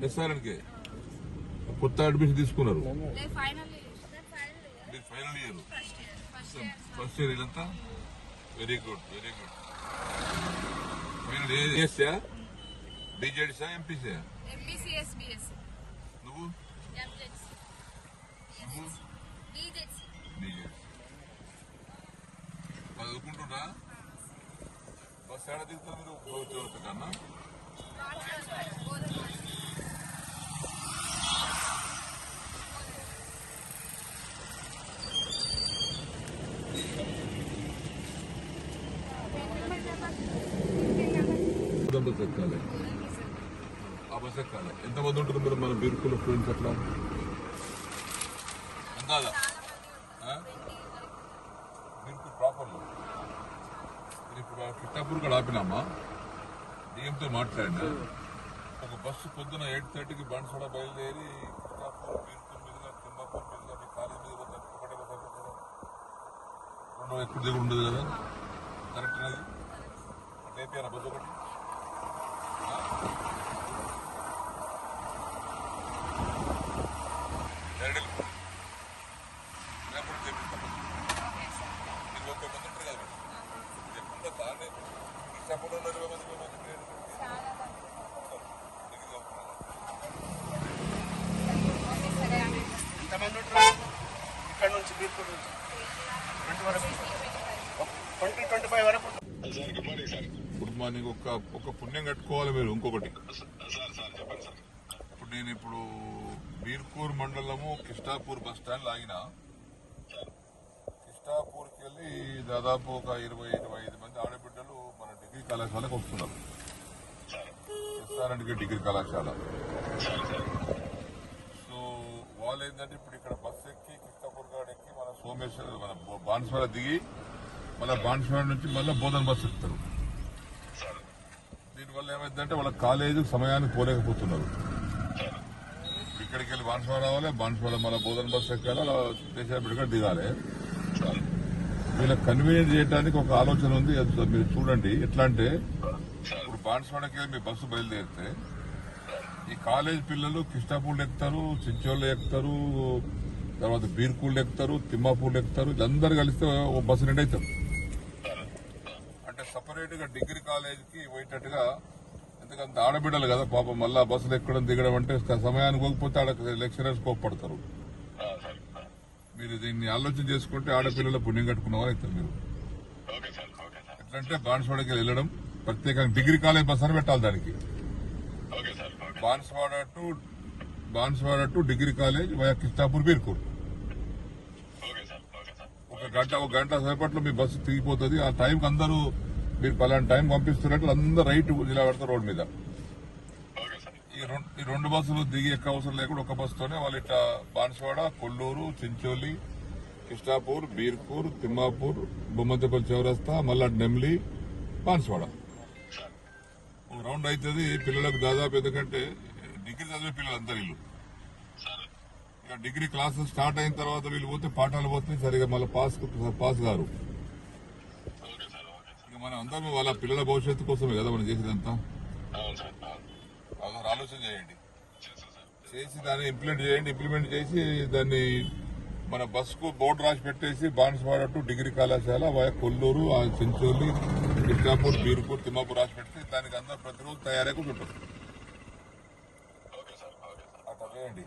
ఎస్ఆర్ఎన్కే కొత్త అడ్మిషన్ తీసుకున్నారు. Final year first year ఇదంతా వెరీ గుడ్ ఫైనల్ ఏసా బీజేడీసా ఎంపీసీ నువ్వు చదువుకుంటున్నా బస్ ఏడా దిగుతారు మీరు కన్నా బస్ ఎక్కాలి ఆ బస్ ఎక్కాలి. ఎంతమంది ఉంటుంది మీరు మన బీర్కుల స్టూడెంట్స్ అట్లా అందాదా బీర్కు ప్రాపర్లో ఇప్పుడు కిట్టాపూర్ కూడా ఆపినామా డిఎంతో మాట్లాడినా ఒక బస్సు పొద్దున 8:30కి బాన్స్వాడ బయలుదేరి కిట్టాపూర్ బీర్పూర్ మీదుగా తిమ్మాపూర్ మీదుగా మీ కాలేజ్ మీద ఒకటే బస్ అయిపోతుంది కదా, రెండు ఎక్కువ దిగుడు ఉండదు కదా, కరెక్ట్ అది అట్లా అయిపోయారా బస్సు ఒకటి ఇక్కడ నుంచి బీర్పూర్ నుంచి 2025 వరకు. Good morning. ఒక పుణ్యం కట్టుకోవాలి మీరు. ఇంకొకటి ఇప్పుడు బీర్పూర్ మండలము కిష్టాపూర్ బస్ స్టాండ్ ఆగినా కిష్టాపూర్కి వెళ్ళి దాదాపు ఒక 20-25 మంది ఆడబిడ్డలు మన డిగ్రీ కళాశాలకు వస్తున్నారు. ఎస్ఆర్ఎన్కే డిగ్రీ కళాశాల. సో వాళ్ళు ఏంటంటే ఇప్పుడు ఇక్కడ బస్ ఎక్కి కిష్టాపూర్ గాడు ఎక్కి మన సోమేశ్వర మన బాన్స్వాడ దిగి మళ్ళీ బాన్స్వాడ నుంచి మళ్ళీ బోధన్ బస్ ఎక్కుతారు. దీనివల్ల ఏమైందంటే వాళ్ళ కాలేజీ సమయానికి పోలేకపోతున్నారు. ఇక్కడికి వెళ్ళి బాన్స్వాడ రావాలి, బాన్స్వాడ మళ్ళీ బోధన్ బస్ ఎక్కాలి, అలా దేశాభిడిగా దిగాలి. వీళ్ళకి కన్వీనియంట్ చేయడానికి ఒక ఆలోచన ఉంది. మీరు చూడండి ఎట్లా అంటే ఇప్పుడు బాన్స్వాడకి వెళ్ళి మీ బస్సు బయలుదేరితే ఈ కాలేజ్ పిల్లలు కిష్టాపూర్లు ఎక్కుతారు, చించోళ్ళు ఎక్కుతారు, తర్వాత బీర్కూళ్ళు ఎక్కుతారు, తిమ్మాపూర్లు ఎక్కుతారు. వీళ్ళందరూ కలిస్తే ఒక బస్సు నిండి అవుతారు. అంటే సపరేట్ గా డిగ్రీ కాలేజీకి పోయేటట్టుగా, ఎందుకంటే ఆడబిడ్డలు కదా పాపం, మళ్ళా బస్సులు ఎక్కడం దిగడం అంటే సమయానికి పోకపోతే ఆడ లెక్చరర్స్ కోప్పడతారు. మీరు దీన్ని ఆలోచన చేసుకుంటే ఆడపిల్లల పుణ్యం కట్టుకున్న వాళ్ళు అవుతారు మీరు. ఎట్లంటే బాన్స్వాడకి వెళ్ళడం ప్రత్యేకంగా డిగ్రీ కాలేజ్ బస్ అని పెట్టాలి దానికి. Banswada to degree college via Kishtapur Birpur ఒక గంట సేపట్లో మీ బస్సు తిరిగిపోతుంది. ఆ టైంకి అందరూ మీరు పలాంటి టైం పంపిస్తున్నట్లు అందరూ రైట్ ఇలా పెడతారు రోడ్ మీద. ఈ రెండు బస్సులు దిగి ఎక్క అవసరం లేకుండా ఒక బస్సుతోనే వాళ్ళు ఇట్లా బాన్స్వాడ, కొల్లూరు, చించోలి, కిష్టాపూర్, బీర్పూర్, తిమ్మాపూర్, బొమ్మంతపల్లి చౌరస్తా, మళ్ళా నెమ్లి, బాన్స్వాడ ఒక రౌండ్ అవుతుంది. పిల్లలకు దాదాపు ఎందుకంటే డిగ్రీ చదివే పిల్లలందరూ వీళ్ళు ఇక డిగ్రీ క్లాసెస్ స్టార్ట్ అయిన తర్వాత వీళ్ళు పోతే పాఠాలు పోతే సరిగా మళ్ళీ పాస్ గారు. ఇక మనం అందరం వాళ్ళ పిల్లల భవిష్యత్తు కోసమే కదా మనం చేసేదంతా. అదొక ఆలోచన చేయండి, చేసి దాన్ని ఇంప్లిమెంట్ చేసి దాన్ని మన బస్సుకు బోర్డు రాసి పెట్టేసి బాన్స్వాడ టు డిగ్రీ కళాశాల వయా కొల్లూరు, చించోలి, కిష్టాపూర్, బీర్పూర్, తిమ్మాపూర్ రాసి పెడితే దానికి అందరూ ప్రతిరోజు తయారై కూర్చుంటారు. అట్లా చేయండి.